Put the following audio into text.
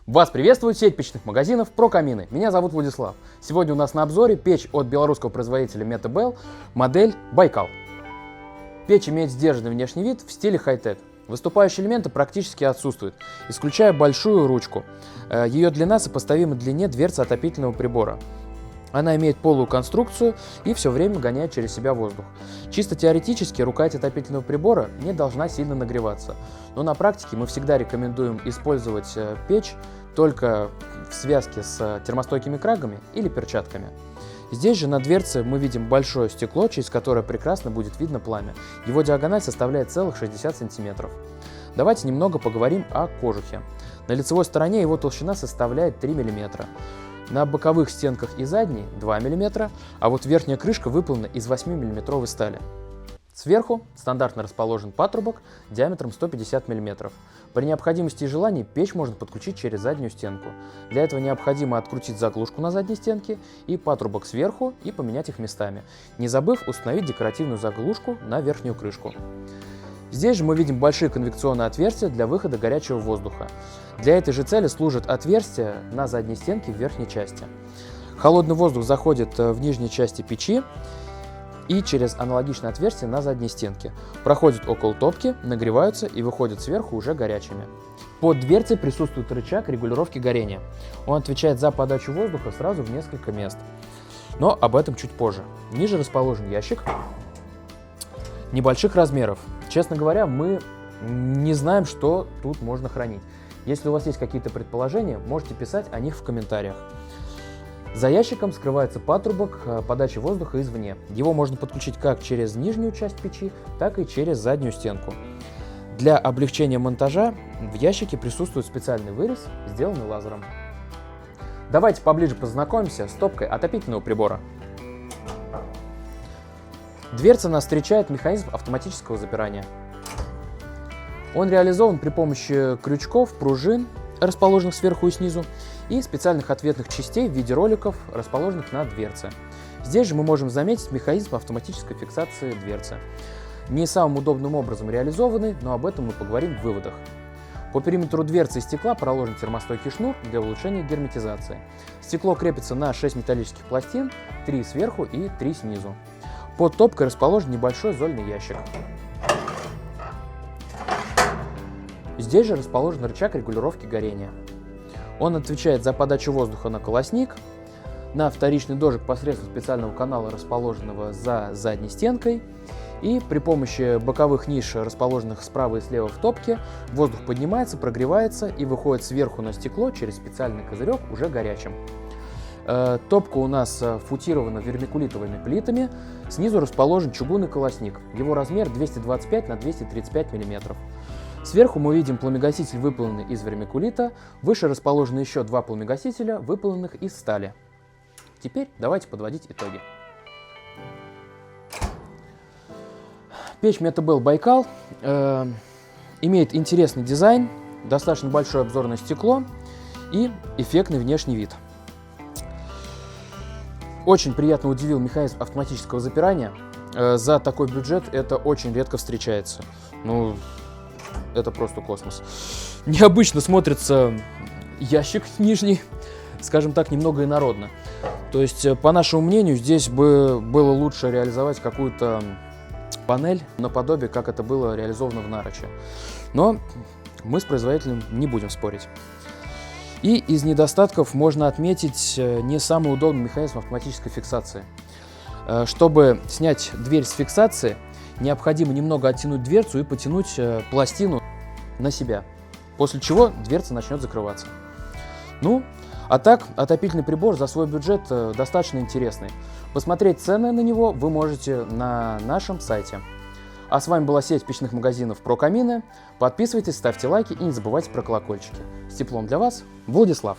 Вас приветствует сеть печных магазинов ProCamino. Меня зовут Владислав. Сегодня у нас на обзоре печь от белорусского производителя Metabel, модель Байкал. Печь имеет сдержанный внешний вид в стиле хай-тек. Выступающие элементы практически отсутствуют, исключая большую ручку. Ее длина сопоставима длине дверцы отопительного прибора. Она имеет полую конструкцию и все время гоняет через себя воздух. Чисто теоретически рукоять отопительного прибора не должна сильно нагреваться, но на практике мы всегда рекомендуем использовать печь только в связке с термостойкими крагами или перчатками. Здесь же на дверце мы видим большое стекло, через которое прекрасно будет видно пламя. Его диагональ составляет целых 60 см. Давайте немного поговорим о кожухе. На лицевой стороне его толщина составляет 3 мм. На боковых стенках и задней 2 мм, а вот верхняя крышка выполнена из 8 мм стали. Сверху стандартно расположен патрубок диаметром 150 мм. При необходимости и желании печь можно подключить через заднюю стенку. Для этого необходимо открутить заглушку на задней стенке и патрубок сверху и поменять их местами, не забыв установить декоративную заглушку на верхнюю крышку. Здесь же мы видим большие конвекционные отверстия для выхода горячего воздуха. Для этой же цели служат отверстия на задней стенке в верхней части. Холодный воздух заходит в нижней части печи и через аналогичное отверстие на задней стенке. Проходят около топки, нагреваются и выходят сверху уже горячими. Под дверцей присутствует рычаг регулировки горения. Он отвечает за подачу воздуха сразу в несколько мест. Но об этом чуть позже. Ниже расположен ящик небольших размеров. Честно говоря, мы не знаем, что тут можно хранить. Если у вас есть какие-то предположения, можете писать о них в комментариях. За ящиком скрывается патрубок подачи воздуха извне. Его можно подключить как через нижнюю часть печи, так и через заднюю стенку. Для облегчения монтажа в ящике присутствует специальный вырез, сделанный лазером. Давайте поближе познакомимся с топкой отопительного прибора. Дверца нас встречает механизм автоматического запирания. Он реализован при помощи крючков, пружин, расположенных сверху и снизу, и специальных ответных частей в виде роликов, расположенных на дверце. Здесь же мы можем заметить механизм автоматической фиксации дверцы. Не самым удобным образом реализованный, но об этом мы поговорим в выводах. По периметру дверцы и стекла проложен термостойкий шнур для улучшения герметизации. Стекло крепится на 6 металлических пластин, 3 сверху и 3 снизу. Под топкой расположен небольшой зольный ящик. Здесь же расположен рычаг регулировки горения. Он отвечает за подачу воздуха на колосник, на вторичный дожик посредством специального канала, расположенного за задней стенкой, и при помощи боковых ниш, расположенных справа и слева в топке, воздух поднимается, прогревается и выходит сверху на стекло через специальный козырек уже горячим. Топка у нас футирована вермикулитовыми плитами, снизу расположен чугунный колосник, его размер 225 на 235 мм. Сверху мы видим пламегаситель, выполненный из вермикулита, выше расположены еще 2 пламегасителя, выполненных из стали. Теперь давайте подводить итоги. Печь Metabel Байкал имеет интересный дизайн, достаточно большое обзорное стекло и эффектный внешний вид. Очень приятно удивил механизм автоматического запирания. За такой бюджет это очень редко встречается. Ну, это просто космос. Необычно смотрится ящик нижний, скажем так, немного инородно. То есть, по нашему мнению, здесь бы было лучше реализовать какую-то панель наподобие, как это было реализовано в Нароче. Но мы с производителем не будем спорить. И из недостатков можно отметить не самый удобный механизм автоматической фиксации. Чтобы снять дверь с фиксации, необходимо немного оттянуть дверцу и потянуть пластину на себя, после чего дверца начнет закрываться. Ну, а так, отопительный прибор за свой бюджет достаточно интересный. Посмотреть цены на него вы можете на нашем сайте. А с вами была сеть печных магазинов ProCamino. Подписывайтесь, ставьте лайки и не забывайте про колокольчики. С теплом для вас, Владислав.